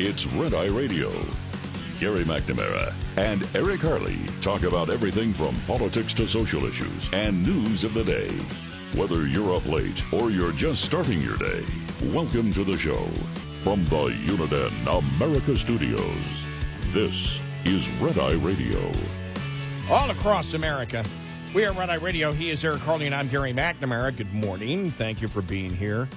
It's Red Eye Radio. Gary McNamara and Eric Harley talk about everything from politics to social issues and news of the day. Whether you're up late or you're just starting your day, welcome to the show. From the Uniden America Studios, this is Red Eye Radio. All across America, we are Red Eye Radio. He is Eric Harley, and I'm Gary McNamara. Good morning. Thank you for being here.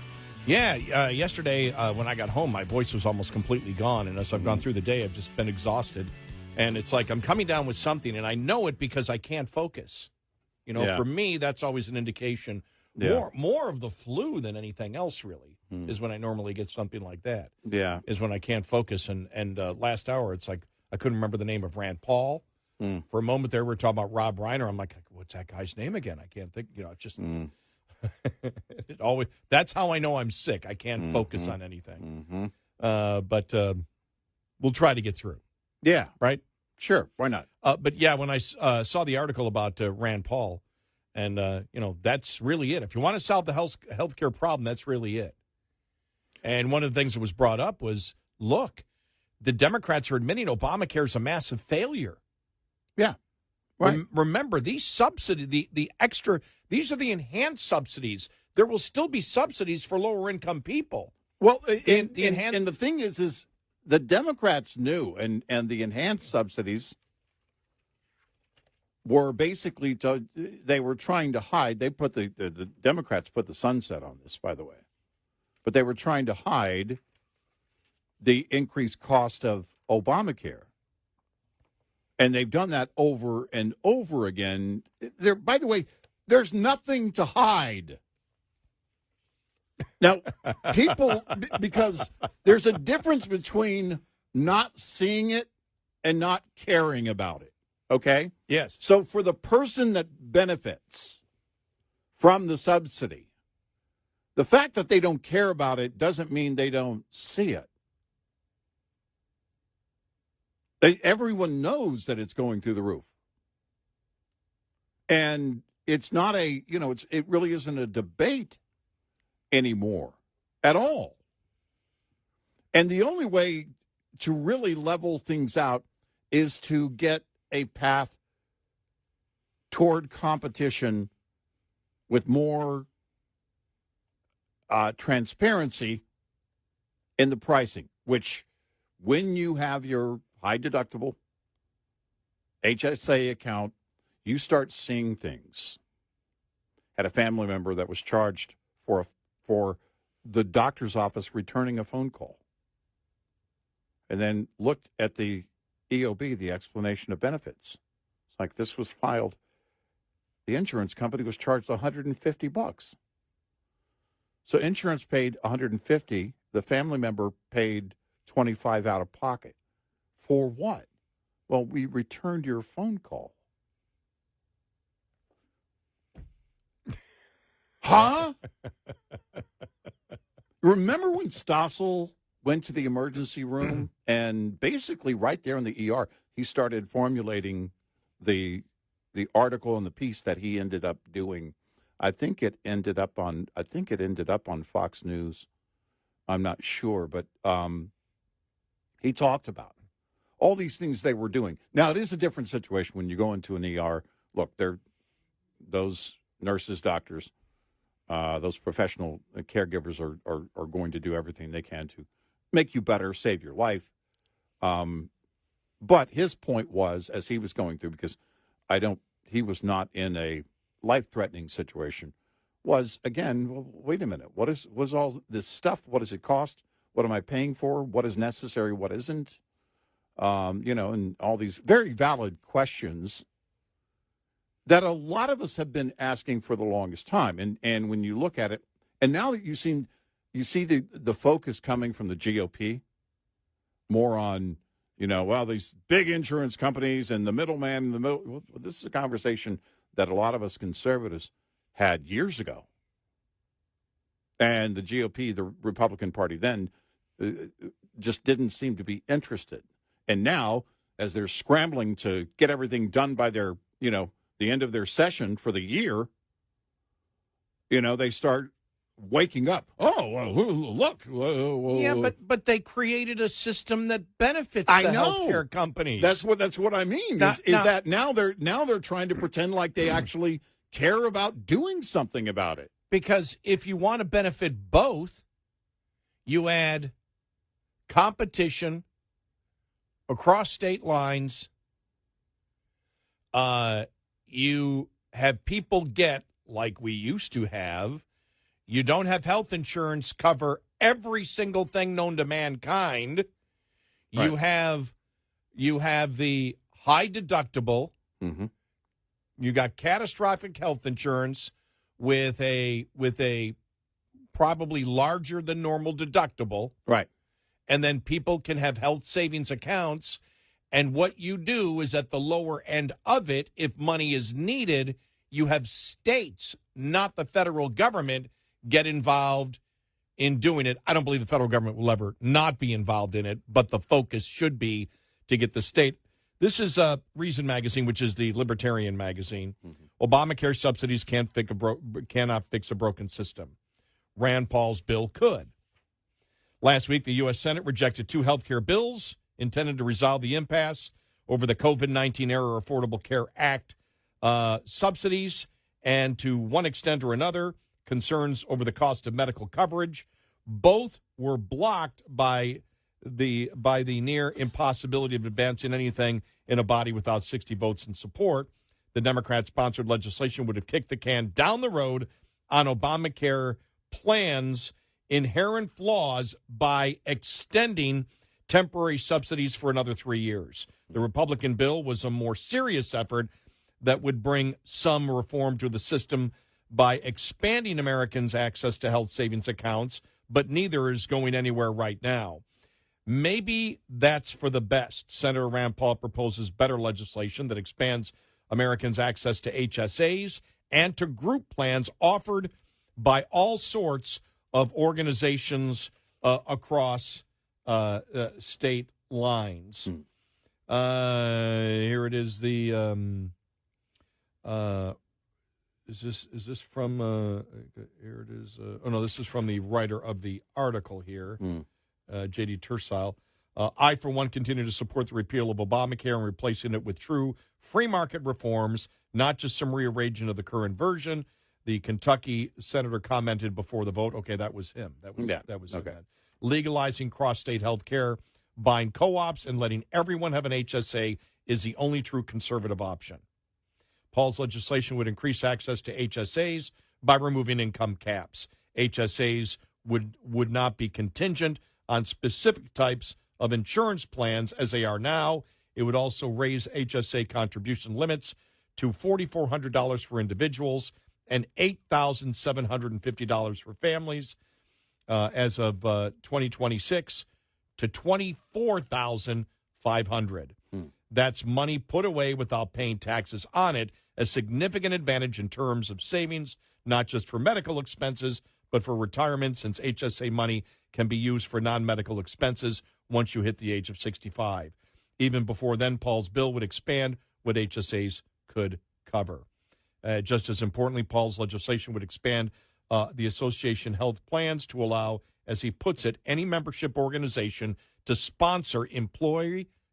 Yeah, yesterday when I got home, my voice was almost completely gone, and as I've gone through the day, I've just been exhausted. And it's like I'm coming down with something, and I know it because I can't focus. You know, For me, that's always an indication. More of the flu than anything else, really, is when I normally get something like that. Yeah. Is when I can't focus. And last hour, it's like I couldn't remember the name of Rand Paul. For a moment there, we were talking about Rob Reiner. I'm like, what's that guy's name again? I can't think. You know, it's just... it always, that's how I know I'm sick. I can't focus on anything. But we'll try to get through. Yeah. Right? Sure. Why not? But yeah, when I saw the article about Rand Paul, and, you know, that's really it. If you want to solve the healthcare problem, that's really it. And one of the things that was brought up was, look, the Democrats are admitting Obamacare is a massive failure. Yeah. Right. Remember, these subsidies, the extra, these are the enhanced subsidies. There will still be subsidies for lower income people. Well, and the thing is the Democrats knew, and the enhanced subsidies were basically, they were trying to hide. They put the Democrats put the sunset on this, by the way. But they were trying to hide the increased cost of Obamacare. And they've done that over and over again. By the way, there's nothing to hide. Now, people, because there's a difference between not seeing it and not caring about it, okay? Yes. So for the person that benefits from the subsidy, the fact that they don't care about it doesn't mean they don't see it. Everyone knows that it's going through the roof. And it's not it really isn't a debate anymore at all. And the only way to really level things out is to get a path toward competition with more transparency in the pricing, which when you have your high deductible HSA account, you start seeing things. Had a family member that was charged for the doctor's office returning a phone call, and then looked at the EOB, the explanation of benefits. It's like, this was filed. The insurance company was charged $150. So insurance paid $150. The family member paid $25 out of pocket. For what? Well, we returned your phone call. Huh? Remember when Stossel went to the emergency room and basically right there in the ER, he started formulating the article and the piece that he ended up doing. I think it ended up on Fox News. I'm not sure, but he talked about it. All these things they were doing. Now, it is a different situation when you go into an ER. Look, those nurses, doctors, those professional caregivers are going to do everything they can to make you better, save your life. But his point was, as he was going through, because he was not in a life-threatening situation, was, again, well, wait a minute. Was all this stuff? What does it cost? What am I paying for? What is necessary? What isn't? And all these very valid questions that a lot of us have been asking for the longest time. And when you look at it, and now that you see the focus coming from the GOP more on, these big insurance companies and the middleman in the middle. Well, this is a conversation that a lot of us conservatives had years ago. And the GOP, the Republican Party then, just didn't seem to be interested. And now, as they're scrambling to get everything done by their, the end of their session for the year, they start waking up. Oh, well, look. Yeah, but they created a system that benefits I the know. healthcare companies. That's what I mean. That now they're trying to pretend like they actually care about doing something about it. Because if you want to benefit both, you add competition across state lines. You have people get, like we used to have, you don't have health insurance cover every single thing known to mankind. You have the high deductible. Mm-hmm. You got catastrophic health insurance with a probably larger than normal deductible. Right. And then people can have health savings accounts. And what you do is at the lower end of it, if money is needed, you have states, not the federal government, get involved in doing it. I don't believe the federal government will ever not be involved in it, but the focus should be to get the state. This is Reason Magazine, which is the libertarian magazine. Mm-hmm. Obamacare subsidies cannot fix a broken system. Rand Paul's bill could. Last week, the U.S. Senate rejected 2 health care bills intended to resolve the impasse over the COVID-19 era Affordable Care Act subsidies, and to one extent or another, concerns over the cost of medical coverage. Both were blocked by the near impossibility of advancing anything in a body without 60 votes in support. The Democrat-sponsored legislation would have kicked the can down the road on Obamacare plans' inherent flaws by extending temporary subsidies for another 3 years. The Republican bill was a more serious effort that would bring some reform to the system by expanding Americans' access to health savings accounts, but neither is going anywhere right now. Maybe that's for the best. Senator Rand Paul proposes better legislation that expands Americans' access to HSAs and to group plans offered by all sorts of organizations across state lines. Here it is. Is this from? Here it is. Oh no, this is from the writer of the article here, J.D. Tersile. I, for one, continue to support the repeal of Obamacare and replacing it with true free market reforms, not just some rearranging of the current version. The Kentucky senator commented before the vote. Okay, that was him. That was okay. him. Legalizing cross-state health care, buying co-ops, and letting everyone have an HSA is the only true conservative option. Paul's legislation would increase access to HSAs by removing income caps. HSAs would not be contingent on specific types of insurance plans as they are now. It would also raise HSA contribution limits to $4,400 for individuals and $8,750 for families as of 2026 to $24,500. That's money put away without paying taxes on it, a significant advantage in terms of savings, not just for medical expenses, but for retirement, since HSA money can be used for non-medical expenses once you hit the age of 65. Even before then, Paul's bill would expand what HSAs could cover. Just as importantly, Paul's legislation would expand the association health plans to allow, as he puts it, any membership organization to sponsor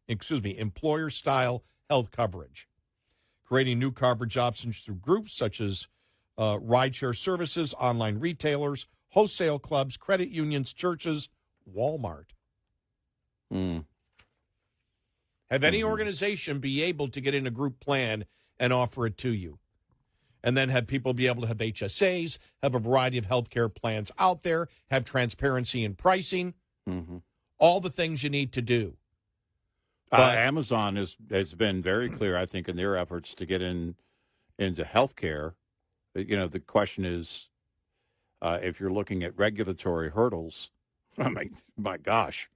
employer-style health coverage, creating new coverage options through groups such as rideshare services, online retailers, wholesale clubs, credit unions, churches, Walmart. Have any organization be able to get in a group plan and offer it to you? And then have people be able to have HSAs, have a variety of health care plans out there, have transparency in pricing, all the things you need to do. But Amazon has been very clear, I think, in their efforts to get into health care. You know, the question is, if you're looking at regulatory hurdles, I mean, my gosh,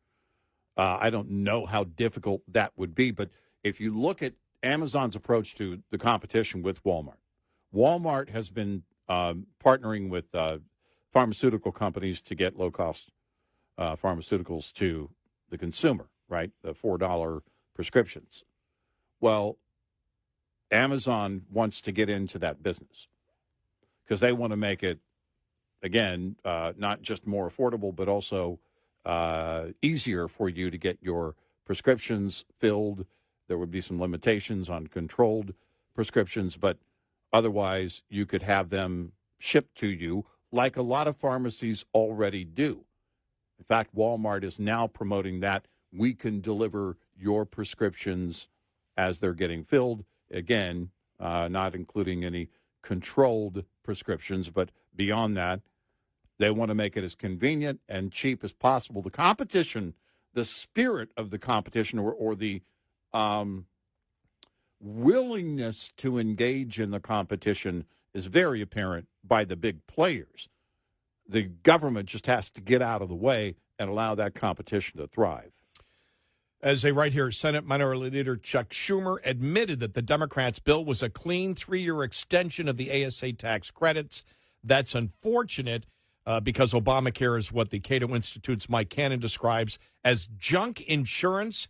I don't know how difficult that would be. But if you look at Amazon's approach to the competition with Walmart, Walmart has been partnering with pharmaceutical companies to get low-cost pharmaceuticals to the consumer, right? The $4 prescriptions. Well, Amazon wants to get into that business because they want to make it again, not just more affordable, but also easier for you to get your prescriptions filled. There would be some limitations on controlled prescriptions, but otherwise you could have them shipped to you like a lot of pharmacies already do. In fact, Walmart is now promoting that we can deliver your prescriptions as they're getting filled. Again, not including any controlled prescriptions, but beyond that, they want to make it as convenient and cheap as possible. The competition, the spirit of the competition, or the willingness to engage in the competition is very apparent by the big players. The government just has to get out of the way and allow that competition to thrive. As they write here, Senate Minority Leader Chuck Schumer admitted that the Democrats' bill was a clean 3-year extension of the ASA tax credits. That's unfortunate because Obamacare is what the Cato Institute's Mike Cannon describes as junk insurance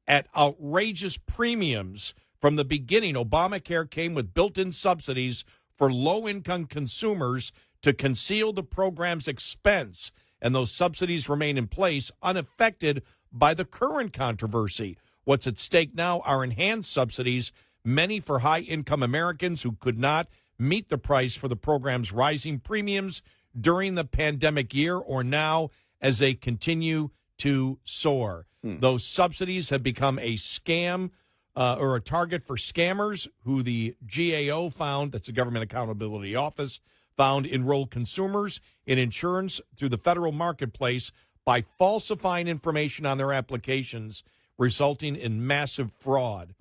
at outrageous premiums. From the beginning, Obamacare came with built-in subsidies for low-income consumers to conceal the program's expense, and those subsidies remain in place unaffected by the current controversy. What's at stake now are enhanced subsidies, many for high-income Americans who could not meet the price for the program's rising premiums during the pandemic year or now as they continue to soar. Those subsidies have become a scam or a target for scammers who the GAO found, that's the Government Accountability Office, found enrolled consumers in insurance through the federal marketplace by falsifying information on their applications, resulting in massive fraud.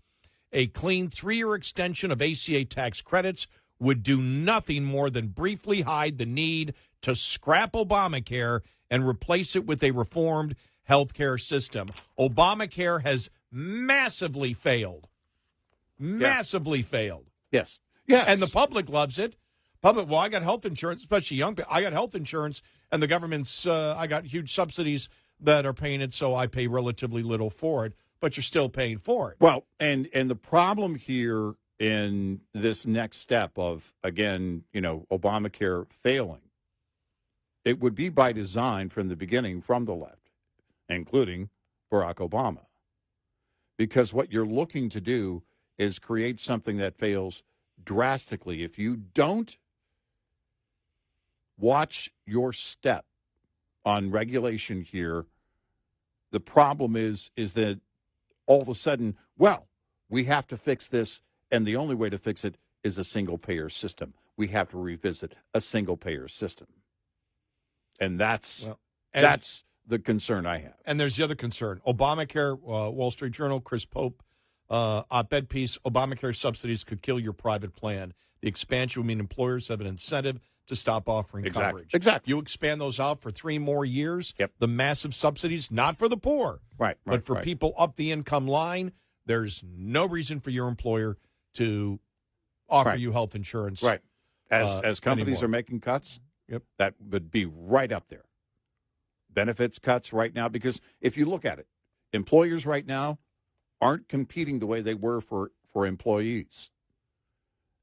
A clean 3-year extension of ACA tax credits would do nothing more than briefly hide the need to scrap Obamacare and replace it with a reformed health care system. Obamacare has massively failed. Massively failed. Yes. Yes. And the public loves it. Well, I got health insurance, especially young people. I got health insurance, and the government's, I got huge subsidies that are paying it, so I pay relatively little for it, but you're still paying for it. Well, and the problem here in this next step of, again, Obamacare failing, it would be by design from the beginning from the left, including Barack Obama. Because what you're looking to do is create something that fails drastically. If you don't watch your step on regulation here, the problem is that all of a sudden, well, we have to fix this, and the only way to fix it is a single-payer system. We have to revisit a single-payer system. And that's the concern I have. And there's the other concern. Obamacare, Wall Street Journal, Chris Pope, op-ed piece, Obamacare subsidies could kill your private plan. The expansion would mean employers have an incentive to stop offering coverage. Exactly. You expand those out for 3 more years, Yep. The massive subsidies, not for the poor, but for people up the income line, there's no reason for your employer to offer you health insurance. Right. As companies anymore. are making cuts, Yep. that would be right up there. Benefits cuts right now, because if you look at it, employers right now aren't competing the way they were for employees.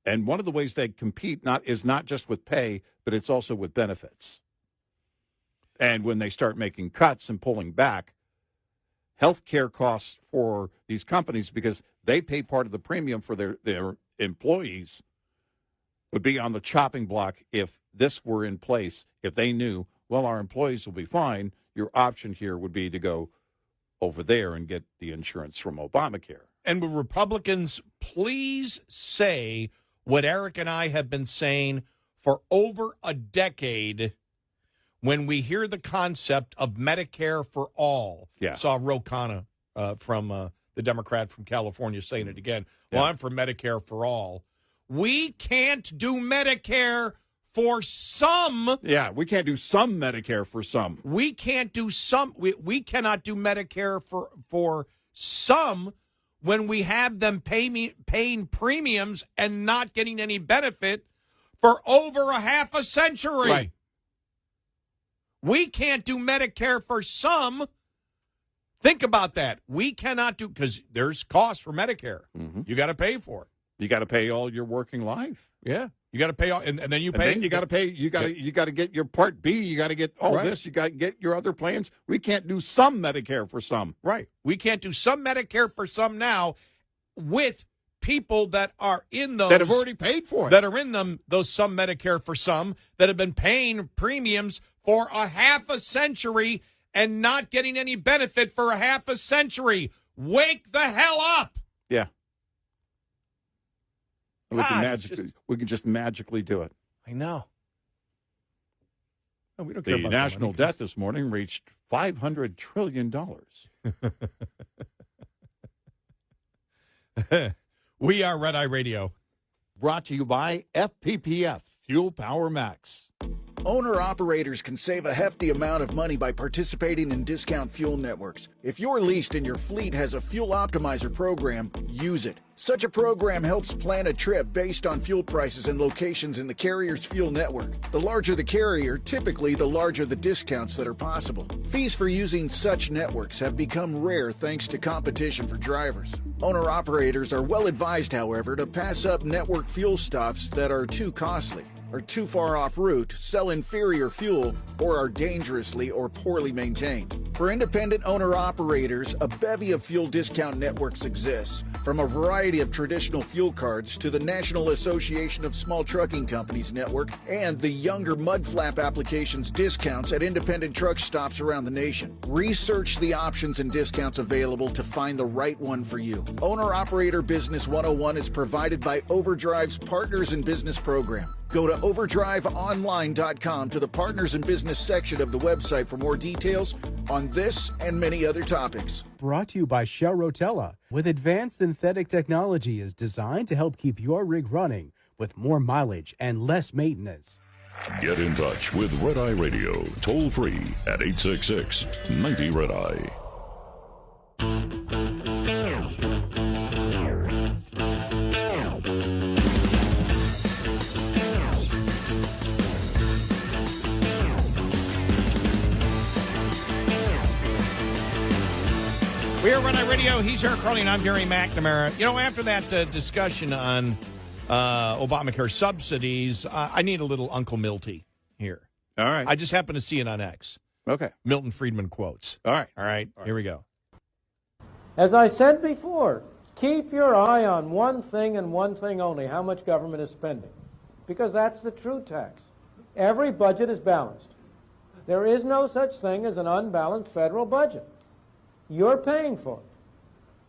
And one of the ways they compete is not just with pay, but it's also with benefits. And when they start making cuts and pulling back, health care costs for these companies, because they pay part of the premium for their employees, would be on the chopping block if this were in place. If they knew, well, our employees will be fine, your option here would be to go over there and get the insurance from Obamacare. And would Republicans please say what Eric and I have been saying for over a decade when we hear the concept of Medicare for all? Yeah. Saw Ro Khanna from the Democrat from California saying it again. Well, I'm for Medicare for all. We can't do Medicare for some. Yeah, we can't do some Medicare for some. We can't do some. We cannot do Medicare for some when we have them paying premiums and not getting any benefit for over a half a century. Right. We can't do Medicare for some. Think about that. We cannot do, because there's costs for Medicare. Mm-hmm. You got to pay for it. You got to pay all your working life. Yeah. You got to pay all, and then you pay. And then you got to pay. You got to get your Part B. You got to get all Right. this. You got to get your other plans. We can't do some Medicare for some. Right. We can't do some Medicare for some now with people that are in those That have already paid for it. that are in them, those some Medicare for some that have been paying premiums for a half a century and not getting any benefit for a half a century. Wake the hell up. Yeah. We can God, it's we can just magically do it. I know. No, we don't care The about national money. debt this morning reached $500 trillion. We are Red Eye Radio. Brought to you by FPPF, Fuel Power Max. Owner-operators can save a hefty amount of money by participating in discount fuel networks. If you're leased and your fleet has a fuel optimizer program, use it. Such a program helps plan a trip based on fuel prices and locations in the carrier's fuel network. The larger the carrier, typically the larger the discounts that are possible. Fees for using such networks have become rare thanks to competition for drivers. Owner-operators are well advised, however, to pass up network fuel stops that are too costly, are too far off route, sell inferior fuel, or are dangerously or poorly maintained. For independent owner-operators, a bevy of fuel discount networks exists, from a variety of traditional fuel cards to the National Association of Small Trucking Companies network and the younger mudflap applications discounts at independent truck stops around the nation. Research the options and discounts available to find the right one for you. Owner-Operator Business 101 is provided by Overdrive's Partners in Business program. Go to overdriveonline.com to the Partners in Business section of the website for more details on this and many other topics. Brought to you by Shell Rotella, with advanced synthetic technology is designed to help keep your rig running with more mileage and less maintenance. Get in touch with Red Eye Radio, toll free at 866-90-RED-EYE. We are Red Eye Radio. He's Eric Harley, and I'm Gary McNamara. You know, after that discussion on Obamacare subsidies, I need a little Uncle Milty here. All right. I just happened to see it on X. Okay. Milton Friedman quotes. All right. All right, here we go. As I said before, keep your eye on one thing and one thing only, how much government is spending, because that's the true tax. Every budget is balanced. There is no such thing as an unbalanced federal budget. You're paying for it.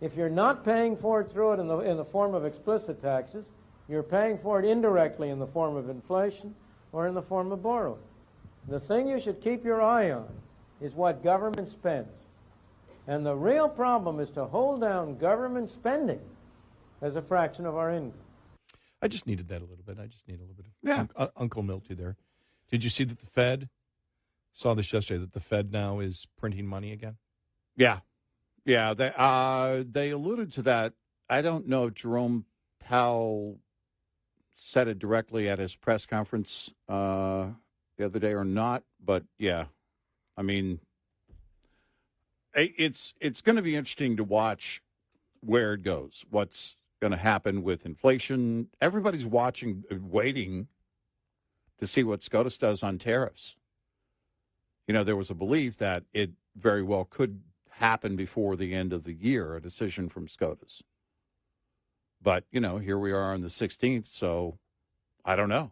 If you're not paying for it through it in the form of explicit taxes, you're paying for it indirectly in the form of inflation or in the form of borrowing. The thing you should keep your eye on is what government spends. And the real problem is to hold down government spending as a fraction of our income. I just needed that a little bit. I just need a little bit of Yeah. Uncle Milty there. Did you see that the Fed, saw this yesterday, that the Fed now is printing money again? Yeah. Yeah. They alluded to that. I don't know if Jerome Powell said it directly at his press conference the other day or not, but yeah. I mean, it's going to be interesting to watch where it goes, what's going to happen with inflation. Everybody's watching, waiting to see what SCOTUS does on tariffs. You know, there was a belief that it very well could happen before the end of the year, a decision from SCOTUS. But, you know, here we are on the 16th, so I don't know.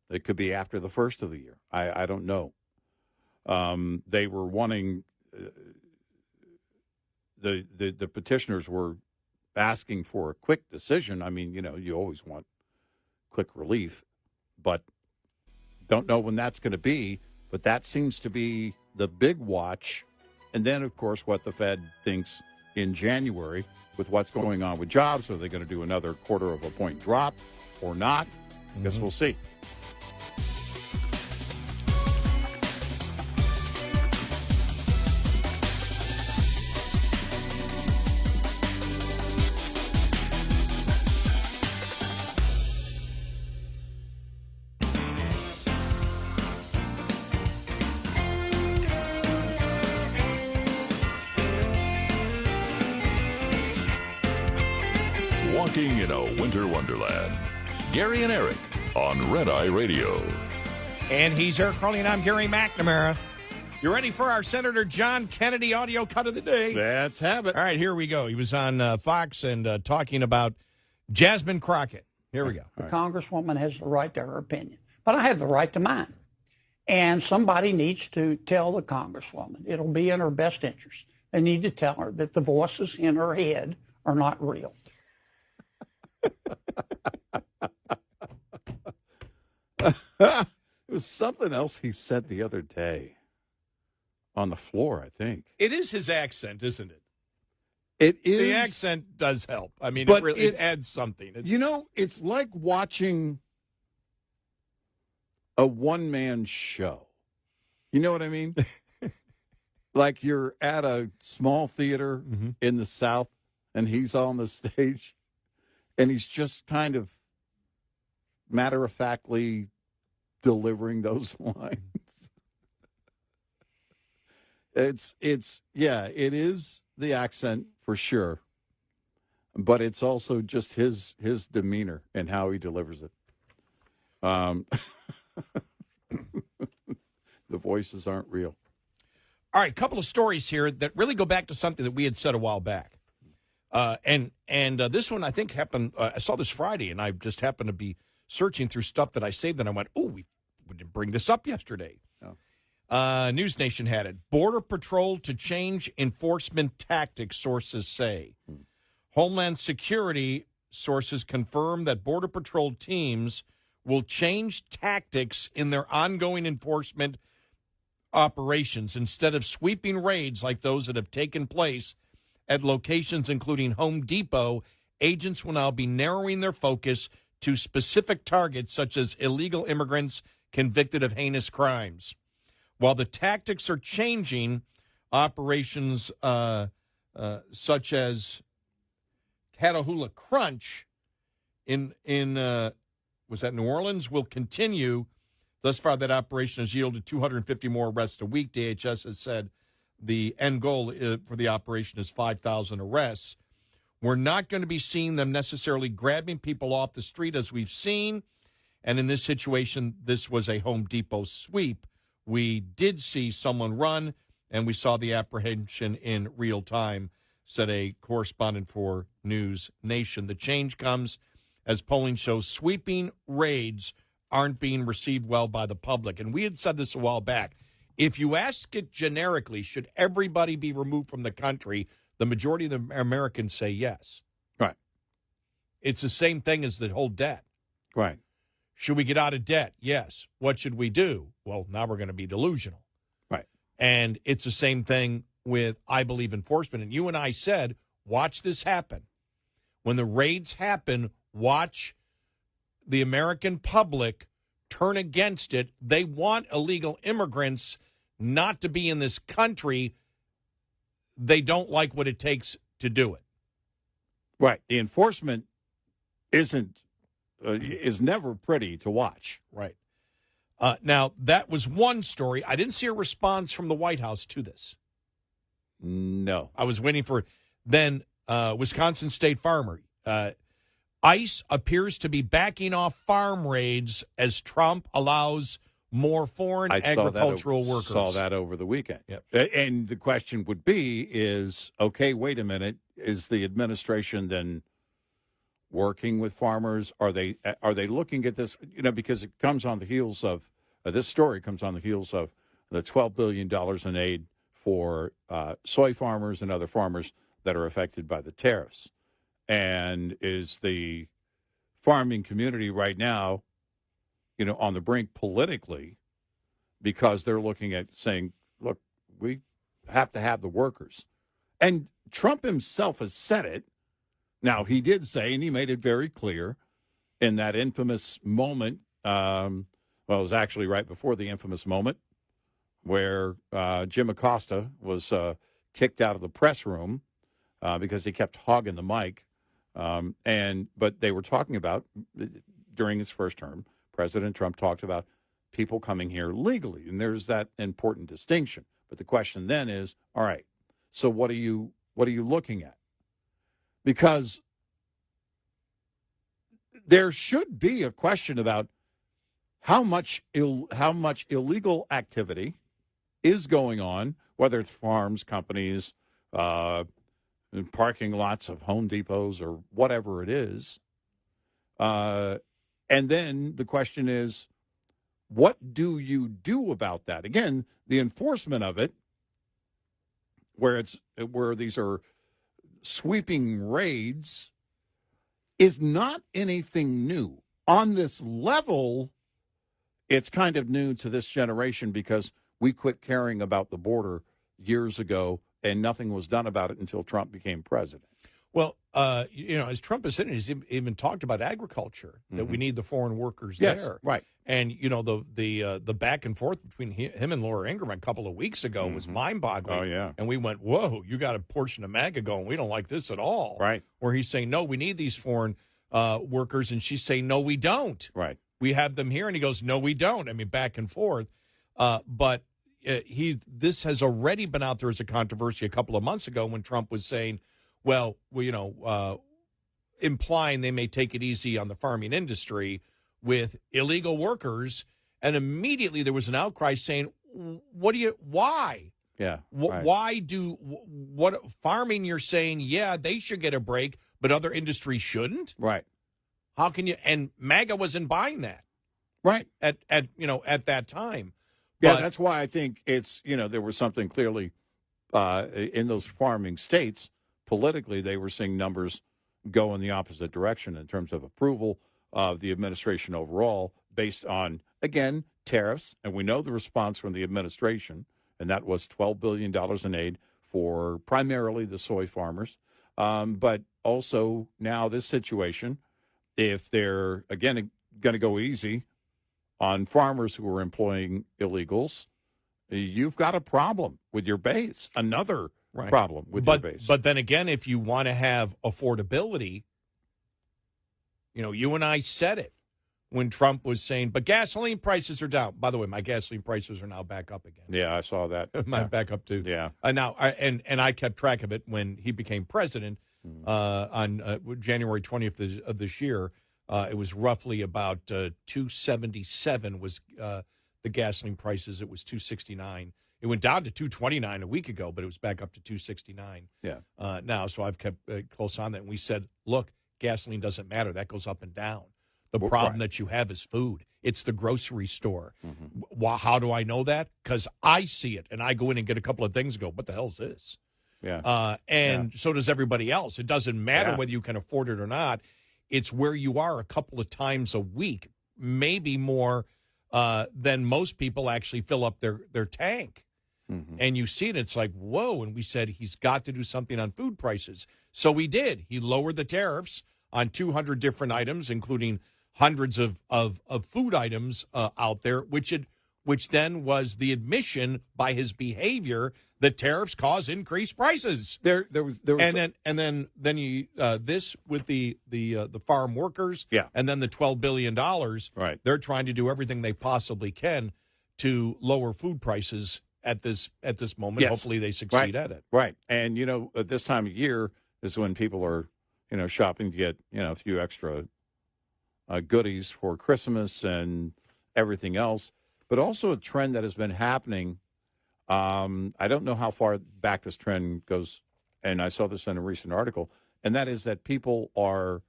It could be after the first of the year. I don't know. They were wanting, the petitioners were asking for a quick decision. I mean, you know, you always want quick relief, but don't know when that's going to be. But that seems to be the big watch. And then, of course, what the Fed thinks in January with what's going on with jobs. Are they going to do another 1/4 point drop or not? I guess we'll see. Walking in a winter wonderland. Gary and Eric on Red Eye Radio. And he's Eric Harley, and I'm Gary McNamara. You ready for our Senator John Kennedy audio cut of the day? Let's have it. All right, here we go. He was on Fox and talking about Jasmine Crockett. Here we go. The Congresswoman has the right to her opinion, but I have the right to mine. And somebody needs to tell the Congresswoman. It'll be in her best interest. They need to tell her that the voices in her head are not real. It was something else he said the other day on the floor, I think. It is his accent, isn't it? It is. The accent does help. I mean, But it adds something. It's like watching a one-man show. You know what I mean? Like you're at a small theater in the South, and he's on the stage, and he's just kind of matter-of-factly delivering those lines. It is the accent for sure, but it's also just his demeanor and how he delivers it. The voices aren't real. All right, a couple of stories here that really go back to something that we had said a while back. And this one, I think, happened, I saw this Friday, and I just happened to be searching through stuff that I saved, and I went, we didn't bring this up yesterday. No. News Nation had it. Border Patrol to change enforcement tactics, sources say. Homeland Security sources confirm that Border Patrol teams will change tactics in their ongoing enforcement operations. Instead of sweeping raids like those that have taken place at locations including Home Depot, agents will now be narrowing their focus to specific targets such as illegal immigrants convicted of heinous crimes. While the tactics are changing, operations such as Catahoula Crunch in was that New Orleans will continue. Thus far, that operation has yielded 250 more arrests a week. DHS has said the end goal for the operation is 5,000 arrests. We're not going to be seeing them necessarily grabbing people off the street as we've seen. And in this situation, this was a Home Depot sweep. We did see someone run, and we saw the apprehension in real time, said a correspondent for News Nation. The change comes as polling shows sweeping raids aren't being received well by the public. And we had said this a while back. If you ask it generically, should everybody be removed from the country, the majority of the Americans say yes. Right. It's the same thing as the whole debt. Right. Should we get out of debt? Yes. What should we do? Well, now we're going to be delusional. Right. And it's the same thing with, I believe, enforcement. And you and I said, watch this happen. When the raids happen, watch the American public turn against it. They want illegal immigrants not to be in this country. They don't like what it takes to do it. Right. The enforcement is never pretty to watch. Right. Now, that was one story. I didn't see a response from the White House to this. No. I was waiting for then Wisconsin State Farmer. ICE appears to be backing off farm raids as Trump allows more foreign agricultural workers. Saw that over the weekend. Yep. And the question would be is, okay, wait a minute, is the administration then working with farmers? Are they looking at this, because it comes on the heels of, this story comes on the heels of the $12 billion in aid for soy farmers and other farmers that are affected by the tariffs. And is the farming community right now, on the brink politically, because they're looking at saying, look, we have to have the workers. And Trump himself has said it. Now, he did say, and he made it very clear in that infamous moment, it was actually right before the infamous moment, where Jim Acosta was kicked out of the press room because he kept hogging the mic. But they were talking about, during his first term, President Trump talked about people coming here legally, and there's that important distinction. But the question then is, all right, so what are you looking at? Because there should be a question about how much illegal activity is going on, whether it's farms, companies, parking lots of Home Depots or whatever it is. And then the question is, what do you do about that? Again, the enforcement of it, where these are sweeping raids, is not anything new. On this level, it's kind of new to this generation because we quit caring about the border years ago and nothing was done about it until Trump became president. Well, as Trump has said, he's even talked about agriculture, that we need the foreign workers there. Right. And, the back and forth between him and Laura Ingraham a couple of weeks ago was mind-boggling. Oh, yeah. And we went, whoa, you got a portion of MAGA going, we don't like this at all. Right. Where he's saying, no, we need these foreign workers. And she's saying, no, we don't. Right. We have them here. And he goes, no, we don't. I mean, back and forth. But this has already been out there as a controversy a couple of months ago when Trump was saying, well, implying they may take it easy on the farming industry with illegal workers. And immediately there was an outcry saying, why? Yeah. Right. Why what farming you're saying, yeah, they should get a break, but other industries shouldn't? Right. How can you? And MAGA wasn't buying that. Right. At that time. Yeah, that's why I think it's, there was something clearly in those farming states. Politically, they were seeing numbers go in the opposite direction in terms of approval of the administration overall based on, again, tariffs. And we know the response from the administration, and that was $12 billion in aid for primarily the soy farmers. But also now this situation, if they're, again, going to go easy on farmers who are employing illegals, you've got a problem with your base, another problem with your base. But then again, if you want to have affordability, you and I said it when Trump was saying, but gasoline prices are down. By the way, my gasoline prices are now back up again. Yeah, I saw that. Back up too. Yeah. Now, I kept track of it when he became president on January 20th of this year. It was roughly about 277 was the gasoline prices. It was 269. It went down to 229 a week ago, but it was back up to 269 now. So I've kept close on that. And we said, look, gasoline doesn't matter. That goes up and down. The problem that you have is food. It's the grocery store. How do I know that? Because I see it, and I go in and get a couple of things and go, what the hell's this? Yeah. So does everybody else. It doesn't matter whether you can afford it or not. It's where you are a couple of times a week, maybe more than most people actually fill up their tank. And you see it, it's like, whoa. And we said he's got to do something on food prices. So he did. He lowered the tariffs on 200 different items, including hundreds of food items out there, which then was the admission by his behavior that tariffs cause increased prices. There was and then you this with the farm workers, and then the $12 billion. Right, they're trying to do everything they possibly can to lower food prices at this moment. Yes. Hopefully they succeed at it. Right, and at this time of year is when people are shopping to get a few extra goodies for Christmas and everything else. But also a trend that has been happening. I don't know how far back this trend goes, and I saw this in a recent article, and that is that people are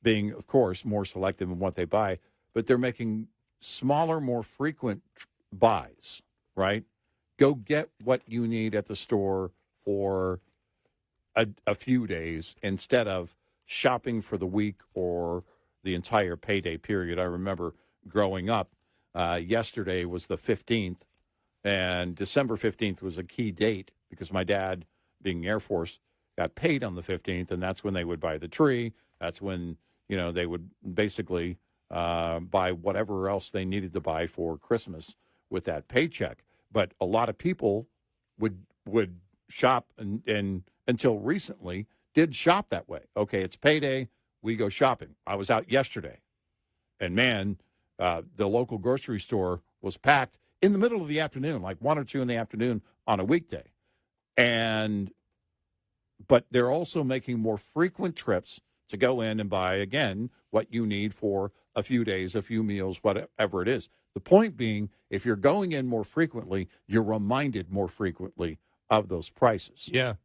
being, of course, more selective in what they buy, but they're making smaller, more frequent buys, right? Go get what you need at the store for a few days instead of shopping for the week or the entire payday period. I remember growing up, yesterday was the 15th, and December 15th was a key date because my dad, being Air Force, got paid on the 15th, and that's when they would buy the tree. That's when, they would basically buy whatever else they needed to buy for Christmas with that paycheck. But a lot of people would shop and until recently did shop that way. Okay, it's payday, we go shopping. I was out yesterday, and man, the local grocery store was packed in the middle of the afternoon, like 1 or 2 in the afternoon on a weekday. But they're also making more frequent trips to go in and buy, again, what you need for a few days, a few meals, whatever it is. The point being, if you're going in more frequently, you're reminded more frequently of those prices. Yeah,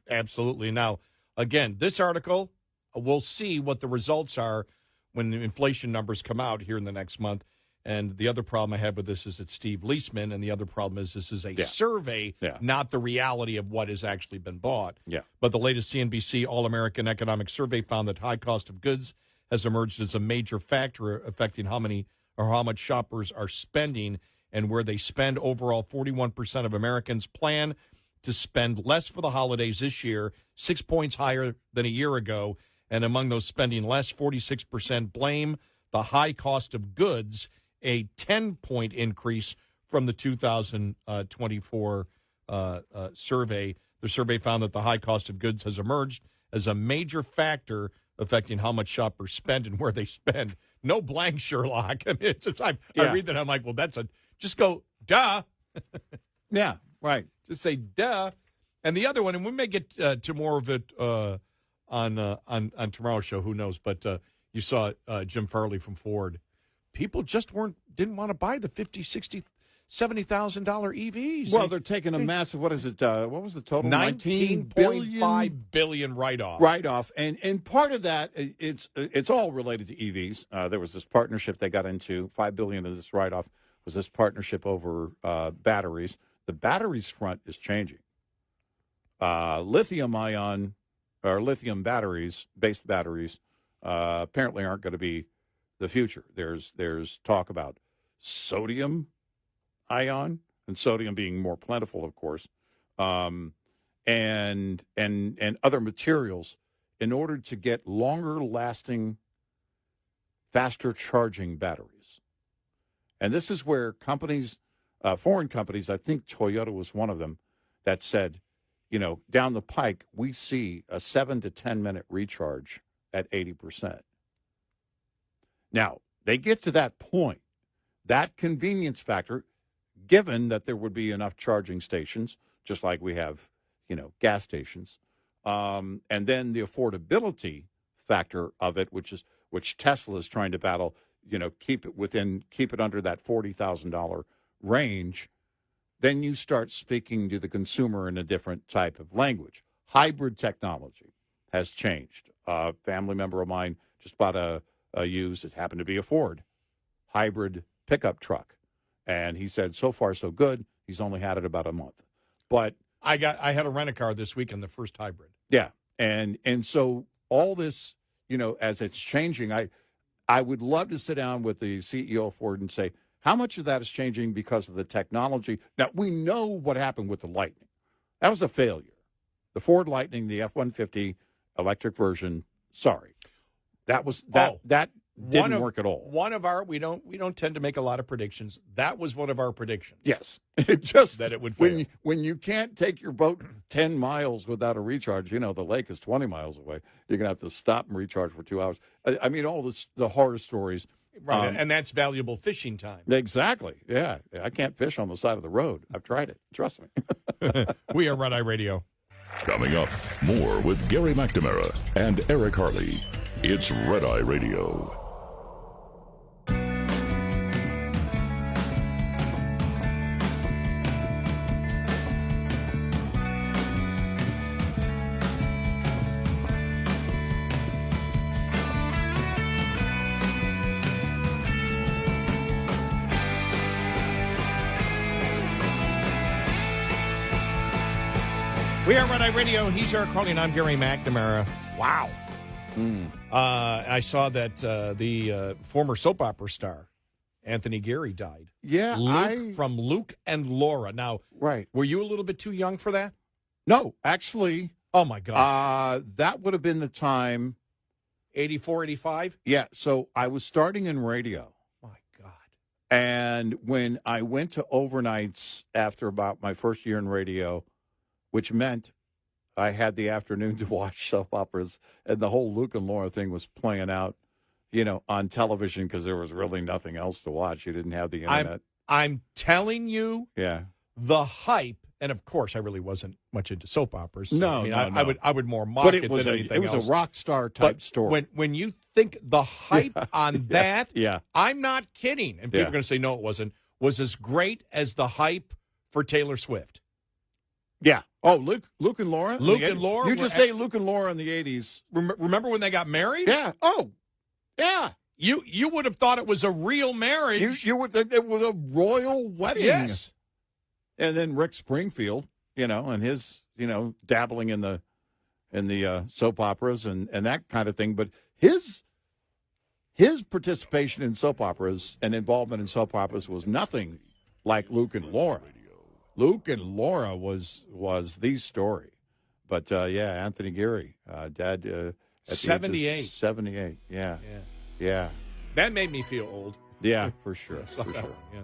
absolutely. Now, again, this article, we'll see what the results are when the inflation numbers come out here in the next month. And the other problem I have with this is it's Steve Leisman, and the other problem is this is a survey, not the reality of what has actually been bought. Yeah. But the latest CNBC All-American Economic Survey found that high cost of goods has emerged as a major factor affecting how many or how much shoppers are spending and where they spend. Overall, 41% of Americans plan to spend less for the holidays this year, 6 points higher than a year ago. And among those spending less, 46% blame the high cost of goods, a 10-point increase from the 2024 survey. The survey found that the high cost of goods has emerged as a major factor affecting how much shoppers spend and where they spend. No blank, Sherlock. I mean, it's just, I read that, I'm like, well, just go, duh. Yeah, right. Just say, duh. And the other one, and we may get to more of it on tomorrow's show, who knows, but you saw Jim Farley from Ford. People just didn't want to buy the $50,000, $60,000, $70,000 EVs. Well, they're taking a massive, what is it, what was the total? $19.5 billion write-off. Write-off. And part of that, it's all related to EVs. There was this partnership they got into. $5 billion of this write-off was this partnership over batteries. The batteries front is changing. Lithium-ion or lithium batteries, based batteries, apparently aren't going to be the future. There's talk about sodium ion, and sodium being more plentiful, of course, and other materials in order to get longer lasting, faster charging batteries. And this is where companies, foreign companies, I think Toyota was one of them, that said, down the pike, we see a 7 to 10 minute recharge at 80%. Now, they get to that point, that convenience factor, given that there would be enough charging stations, just like we have, gas stations, and then the affordability factor of it, which Tesla is trying to battle, keep it under that $40,000 range. Then you start speaking to the consumer in a different type of language. Hybrid technology has changed. A family member of mine just bought a used, it happened to be a Ford hybrid pickup truck. And he said, so far, so good. He's only had it about a month. But I had to rent a car this weekend, the first hybrid. Yeah. And so all this, as it's changing, I would love to sit down with the CEO of Ford and say, how much of that is changing because of the technology? Now, we know what happened with the Lightning. That was a failure. The Ford Lightning, the F-150 electric version, sorry. That didn't work at all. One of our we don't tend to make a lot of predictions. That was one of our predictions. Yes. It just that it would fail. When you can't take your boat 10 miles without a recharge, the lake is 20 miles away. You're going to have to stop and recharge for 2 hours. I mean, all the horror stories. Right, and that's valuable fishing time. Exactly. Yeah. I can't fish on the side of the road. I've tried it. Trust me. We are Red Eye Radio. Coming up, more with Gary McNamara and Eric Harley. It's Red Eye Radio. We are Red Eye Radio. He's Eric Harley, and I'm Gary McNamara. Wow. I saw that the former soap opera star, Anthony Geary, died. Yeah. From Luke and Laura. Now, right. Were you a little bit too young for that? No, actually. Oh, my God. That would have been the time. 84, 85? Yeah, so I was starting in radio. My God. And when I went to overnights after about my first year in radio, which meant I had the afternoon to watch soap operas, and the whole Luke and Laura thing was playing out, on television because there was really nothing else to watch. You didn't have the internet. I'm telling you, yeah, the hype And of course, I really wasn't much into soap operas. So, No, I mean, no. I would more mock But it it was than a anything else. a rock star type But story. When you think the hype on that, yeah. I'm not kidding. And people Yeah. are going to say, no, it wasn't, was as great as the hype for Taylor Swift. Yeah. Oh, Luke and Laura? Luke and Laura You were just say Luke and Laura in the 80s. Remember when they got married? Yeah. Oh, yeah. You would have thought it was a real marriage. You would think it was a royal wedding. Yes. And then Rick Springfield, and his, dabbling in the soap operas and that kind of thing. But his participation in soap operas and involvement in soap operas was nothing like Luke and Laura. Luke and Laura was the story. But, Anthony Geary, Dad, at 78. 78, yeah. Yeah. That made me feel old. Yeah, for sure. I saw For that sure. one, yeah.